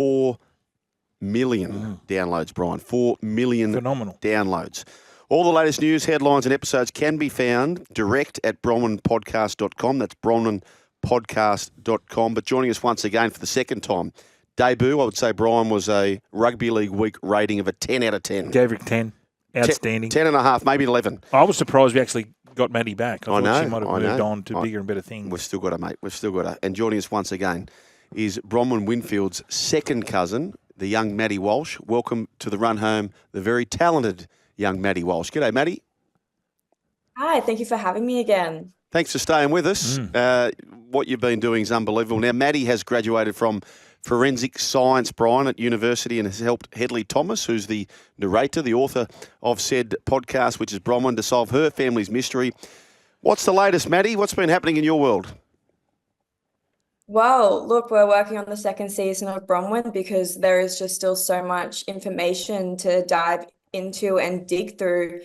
4 million downloads, Brian. 4 million Phenomenal downloads. All the latest news, headlines and episodes can be found direct at bronwynpodcast.com. That's bronwynpodcast.com. But joining us once again for the second time, debut, I would say, Brian, was a Rugby League Week rating of a 10 out of 10. Gave it 10. Outstanding. 10 and a half, maybe 11. I was surprised we actually got Maddie back. I thought she might have moved on to bigger and better things. We've still got her, mate. We've still got her. And joining us once again is Jon Winfield's second cousin, the young Madi Walsh. Welcome to the run home, the very talented young Madi Walsh. G'day, Maddie. Hi, thank you for having me again. Thanks for staying with us. What you've been doing is unbelievable. Now, Maddie has graduated from forensic science, Brian, at university and has helped Hedley Thomas, who's the narrator, the author of said podcast, which is Bronwyn, to solve her family's mystery. What's the latest, Maddie? What's been happening in your world? Well, look, we're working on the second season of Bronwyn because there is just still so much information to dive into and dig through.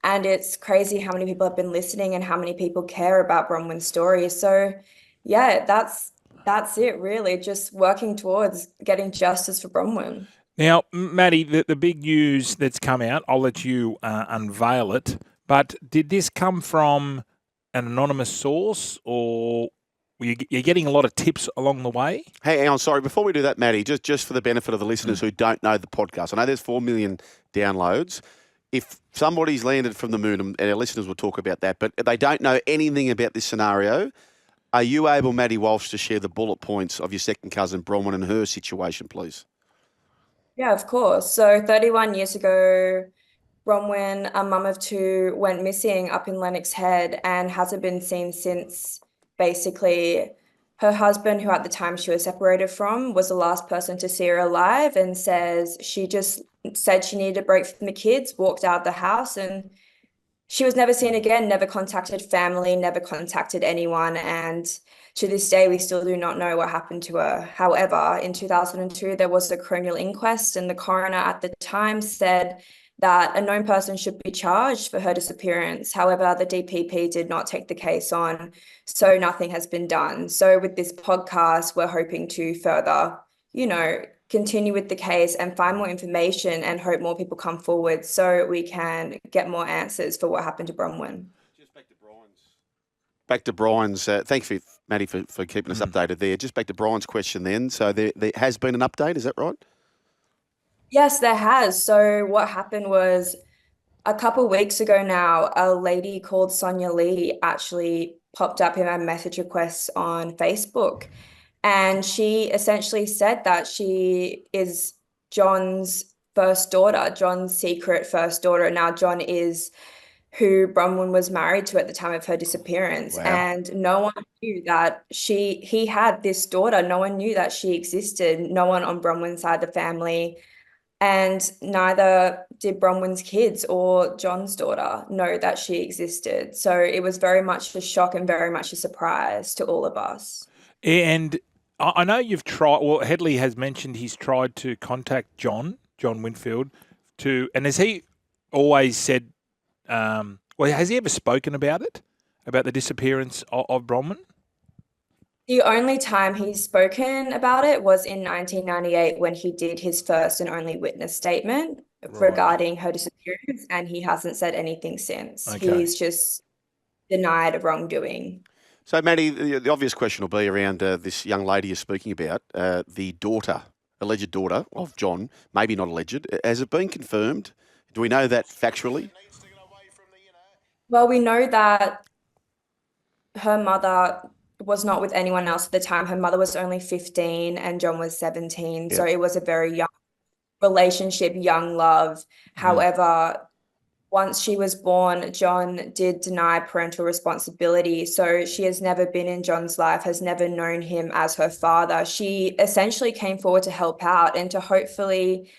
And it's crazy how many people have been listening and how many people care about Bronwyn's story. So, yeah, that's it, really. Just working towards getting justice for Bronwyn. Now, Maddie, the big news that's come out, I'll let you unveil it, but did this come from an anonymous source or you're getting a lot of tips along the way? Hey, hang on, sorry. Before we do that, Maddie, just for the benefit of the listeners who don't know the podcast, I know there's 4 million downloads. If somebody's landed from the moon, and our listeners will talk about that, but they don't know anything about this scenario, are you able, Madi Walsh, to share the bullet points of your second cousin, Bronwyn, and her situation, please? Yeah, of course. So 31 years ago, Bronwyn, a mum of two, went missing up in Lennox Head and hasn't been seen since. Basically, her husband, who at the time she was separated from, was the last person to see her alive and says she just said she needed a break from the kids, walked out of the house, and she was never seen again, never contacted family, never contacted anyone. And to this day, we still do not know what happened to her. However, in 2002, there was a coronial inquest, and the coroner at the time said that a known person should be charged for her disappearance. However, the DPP did not take the case on, so nothing has been done. So with this podcast, we're hoping to further, continue with the case and find more information and hope more people come forward so we can get more answers for what happened to Bronwyn. Just back to Brian's. Thanks, Maddie, for keeping us updated there. Just back to Brian's question then. So there has been an update, is that right? Yes, there has. So what happened was a couple of weeks ago now, a lady called Sonia Lee actually popped up in my message requests on Facebook. And she essentially said that she is Jon's first daughter, Jon's secret first daughter. Now, Jon is who Bronwyn was married to at the time of her disappearance. Wow. And no one knew that he had this daughter. No one knew that she existed. No one on Bronwyn's side of the family. And neither did Bronwyn's kids or Jon's daughter know that she existed. So it was very much a shock and very much a surprise to all of us. And I know you've tried, Hedley has mentioned he's tried to contact Jon Winfield and has he always said, has he ever spoken about it, about the disappearance of Bronwyn? The only time he's spoken about it was in 1998 when he did his first and only witness statement regarding her disappearance, and he hasn't said anything since. Okay. He's just denied wrongdoing. So, Maddie, the obvious question will be around this young lady you're speaking about, the alleged daughter of Jon, maybe not alleged. Has it been confirmed? Do we know that factually? Well, we know that her mother was not with anyone else at the time. Her mother was only 15 and Jon was 17. Yeah. So it was a very young relationship, young love. However, once she was born, Jon did deny parental responsibility. So she has never been in Jon's life, has never known him as her father. She essentially came forward to help out and to hopefully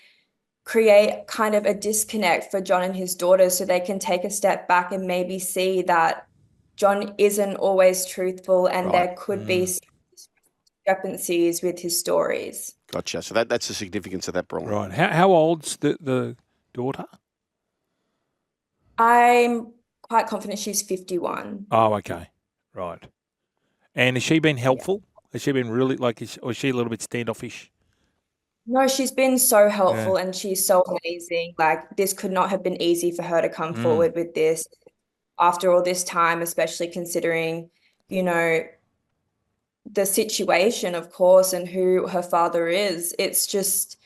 create kind of a disconnect for Jon and his daughters so they can take a step back and maybe see that Jon isn't always truthful and there could be discrepancies with his stories. Gotcha. So that's the significance of that, Bronwyn. Right. How old's the daughter? I'm quite confident she's 51. Oh, okay. Right. And has she been helpful? Has she been really, or is she a little bit standoffish? No, she's been so Yeah. helpful and she's so amazing. Like, this could not have been easy for her to come Mm. forward with this after all this time, especially considering, you know, the situation, of course, and who her father is. It's just,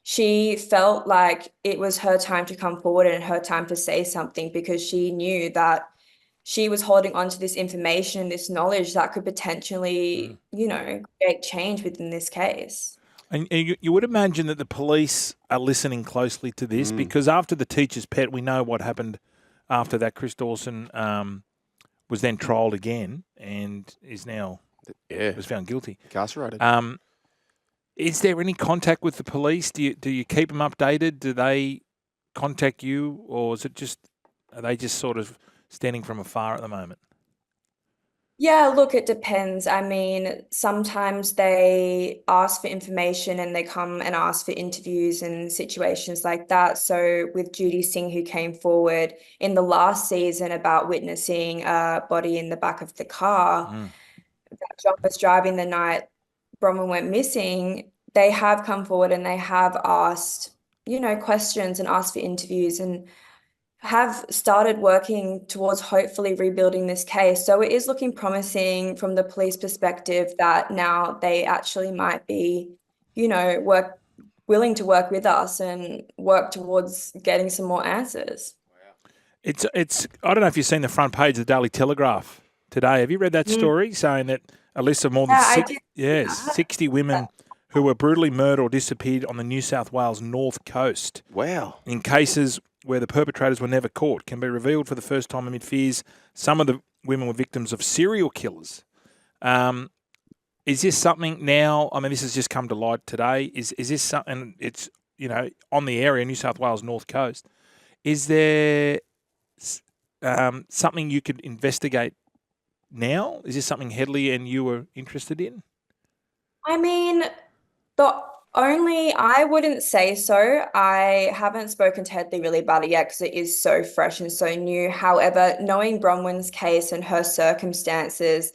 she felt like it was her time to come forward and her time to say something because she knew that she was holding on to this information, this knowledge that could potentially, create change within this case. And you would imagine that the police are listening closely to this because after the teacher's pet, we know what happened after that. Chris Dawson was then trialled again and is now was found guilty. Incarcerated. Is there any contact with the police? Do you keep them updated? Do they contact you, or is it just are they just sort of standing from afar at the moment? Yeah, look, it depends. I mean, sometimes they ask for information and they come and ask for interviews and situations like that. So with Judy Singh, who came forward in the last season about witnessing a body in the back of the car that John was driving the night Bronwyn went missing, they have come forward and they have asked, questions and asked for interviews and have started working towards hopefully rebuilding this case. So it is looking promising from the police perspective that now they actually might be, willing to work with us and work towards getting some more answers. It's I don't know if you've seen the front page of the Daily Telegraph today. Have you read that story saying that a list of more than Yeah, I did. 60 women who were brutally murdered or disappeared on the New South Wales North Coast Wow. in cases where the perpetrators were never caught can be revealed for the first time amid fears some of the women were victims of serial killers. Is this something now? I mean, this has just come to light today. Is this something? It's on the area, New South Wales North Coast. Is there something you could investigate now? Is this something Headley and you were interested in? I mean, I wouldn't say so. I haven't spoken to Headley really about it yet because it is so fresh and so new. However, knowing Bronwyn's case and her circumstances,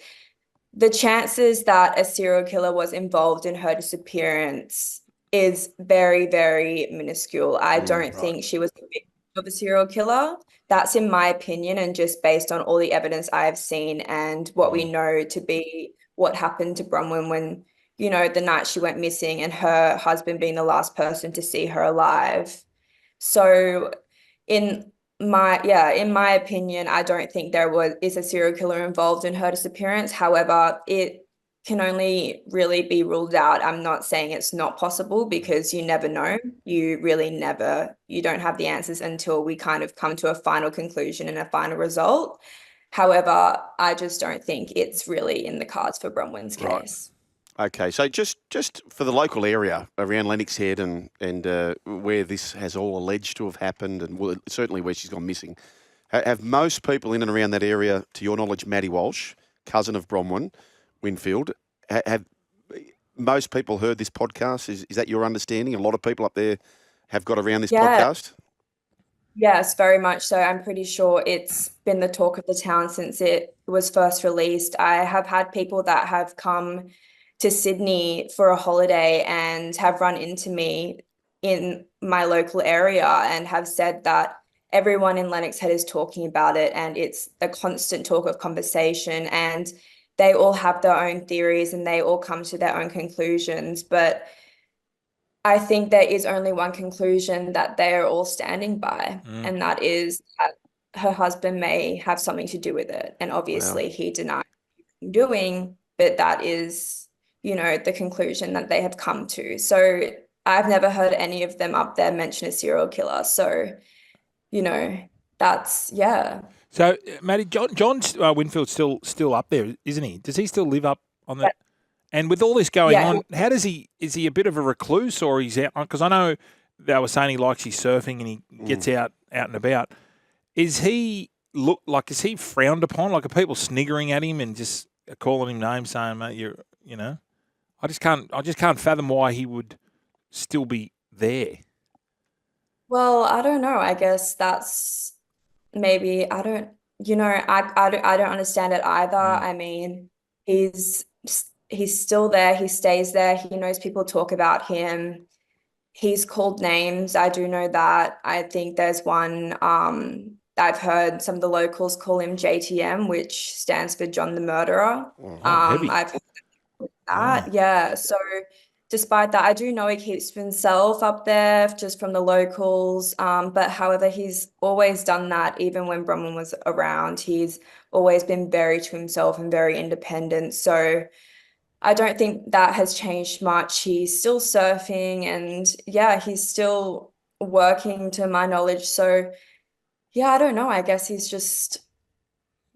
the chances that a serial killer was involved in her disappearance is very, very minuscule. I don't think she was the victim of a serial killer. That's in my opinion, and just based on all the evidence I have seen and what we know to be what happened to Bronwyn when, the night she went missing and her husband being the last person to see her alive. So in my opinion, I don't think is a serial killer involved in her disappearance. However, it can only really be ruled out. I'm not saying it's not possible because you never know. You really you don't have the answers until we kind of come to a final conclusion and a final result. However, I just don't think it's really in the cards for Bronwyn's case. Okay, so just for the local area around Lennox Head and where this has all alleged to have happened, and certainly where she's gone missing, have most people in and around that area, to your knowledge, Madi Walsh, cousin of Bronwyn Winfield, have most people heard this podcast? Is that your understanding? A lot of people up there have got around this podcast? Yes, very much so. I'm pretty sure it's been the talk of the town since it was first released. I have had people that have come to Sydney for a holiday and have run into me in my local area and have said that everyone in Lennox Head is talking about it and it's a constant talk of conversation and they all have their own theories and they all come to their own conclusions. But I think there is only one conclusion that they are all standing by, and that is that her husband may have something to do with it. And obviously he denied doing, but that is, the conclusion that they have come to. So I've never heard any of them up there mention a serial killer. So, that's, yeah. So, Maddie, Jon Winfield's still up there, isn't he? Does he still live up on that? And with all this going on, how does he? Is he a bit of a recluse, or he's out? Because I know they were saying he likes his surfing and he gets out and about. Is he is he frowned upon? Like, are people sniggering at him and just calling him names, saying, "Mate, I just can't fathom why he would still be there. Well, I don't know. I guess that's maybe I don't, I don't understand it either. I mean, he's still there. He stays there. He knows people talk about him. he's called names. I do know that. I think there's one, I've heard some of the locals call him JTM, which stands for John the Murderer. Oh, heavy. I've heard that. Yeah. So despite that, I do know he keeps himself up there just from the locals. But however, he's always done that. Even when Bronwyn was around, he's always been very to himself and very independent. So I don't think that has changed much. He's still surfing and yeah, he's still working to my knowledge. So yeah, I don't know. I guess he's just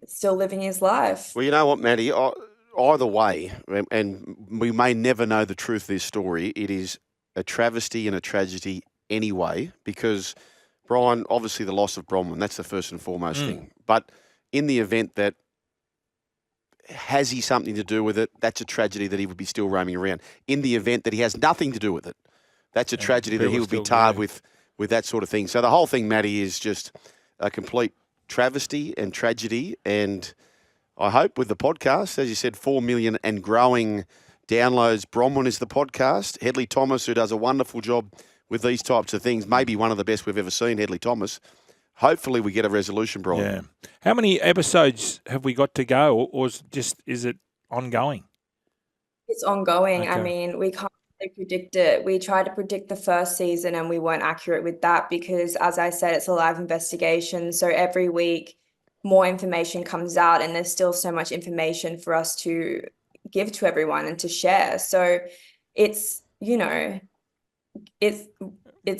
still living his life. Well, you know what, Maddie? Either way, and we may never know the truth of this story, it is a travesty and a tragedy anyway, because Brian, obviously the loss of Bronwyn, that's the first and foremost thing. But in the event that has he something to do with it, that's a tragedy that he would be still roaming around. In the event that he has nothing to do with it, that's a tragedy that he would be tarred with that sort of thing. So the whole thing, Maddie, is just a complete travesty and tragedy. And I hope with the podcast, as you said, 4 million and growing downloads. Bronwyn is the podcast. Hedley Thomas, who does a wonderful job with these types of things, maybe one of the best we've ever seen, Hedley Thomas. Hopefully we get a resolution, Brian. Yeah. How many episodes have we got to go, or is it ongoing? It's ongoing. Okay. I mean, we can't really predict it. We tried to predict the first season and we weren't accurate with that because, as I said, it's a live investigation. So every week more information comes out and there's still so much information for us to give to everyone and to share. So it's, it's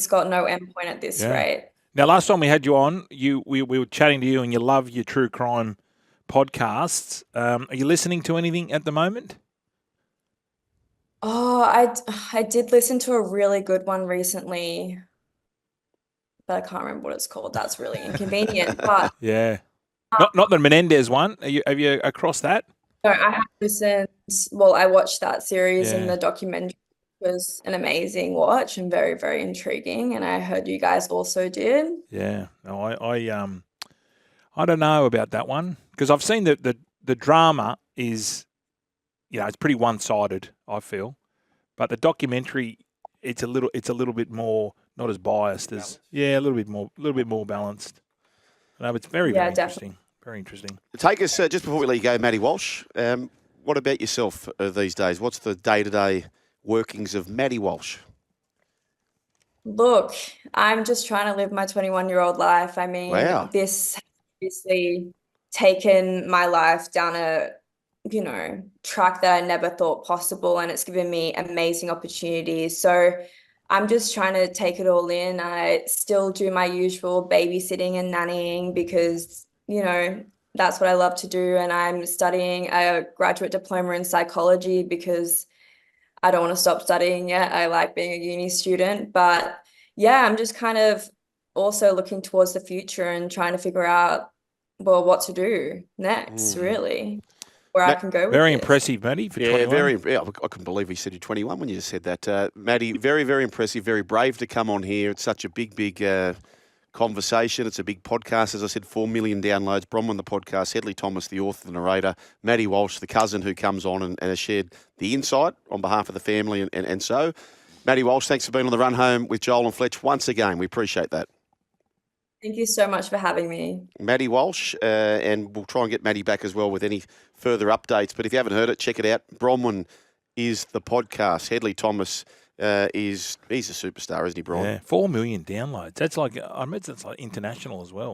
got no endpoint at this rate. Now, last time we had you on, we were chatting to you, and you love your true crime podcasts. Are you listening to anything at the moment? Oh, I did listen to a really good one recently, but I can't remember what it's called. That's really inconvenient. But Yeah, not the Menendez one. Have you across that? no, I have listened. Well, I watched that series and Yeah. the documentary was an amazing watch and very, very intriguing. And I heard you guys also did. Yeah. No, I don't know about that one because I've seen the drama is, it's pretty one-sided, I feel, but the documentary it's a little bit more not as biased as a little bit more balanced. No, it's very Yeah, interesting. Very interesting. Take us, just before we let you go, Madi Walsh, what about yourself these days? What's the day-to-day workings of Madi Walsh? Look, I'm just trying to live my 21-year-old life. I mean, Wow. this has obviously taken my life down a, track that I never thought possible, and it's given me amazing opportunities. So I'm just trying to take it all in. I still do my usual babysitting and nannying because, that's what I love to do. And I'm studying a graduate diploma in psychology because I don't want to stop studying yet. I like being a uni student, but yeah, I'm just kind of also looking towards the future and trying to figure out, well, what to do next, really, where I can go with Very this. impressive, Maddie, for 21. I couldn't believe he said you're 21 when you just said that. Maddie, very, very impressive, very brave to come on here. It's such a big conversation. It's a big podcast. As I said, 4 million downloads. Bronwyn, the podcast. Hedley Thomas, the author, the narrator. Madi Walsh, the cousin who comes on and has shared the insight on behalf of the family. And so, Madi Walsh, thanks for being on the run home with Joel and Fletch once again. We appreciate that. Thank you so much for having me. Madi Walsh, and we'll try and get Maddie back as well with any further updates. But if you haven't heard it, check it out. Bronwyn is the podcast. Hedley Thomas he's a superstar, isn't he, Brian? Yeah, 4 million downloads. That's like, I imagine it's like international as well.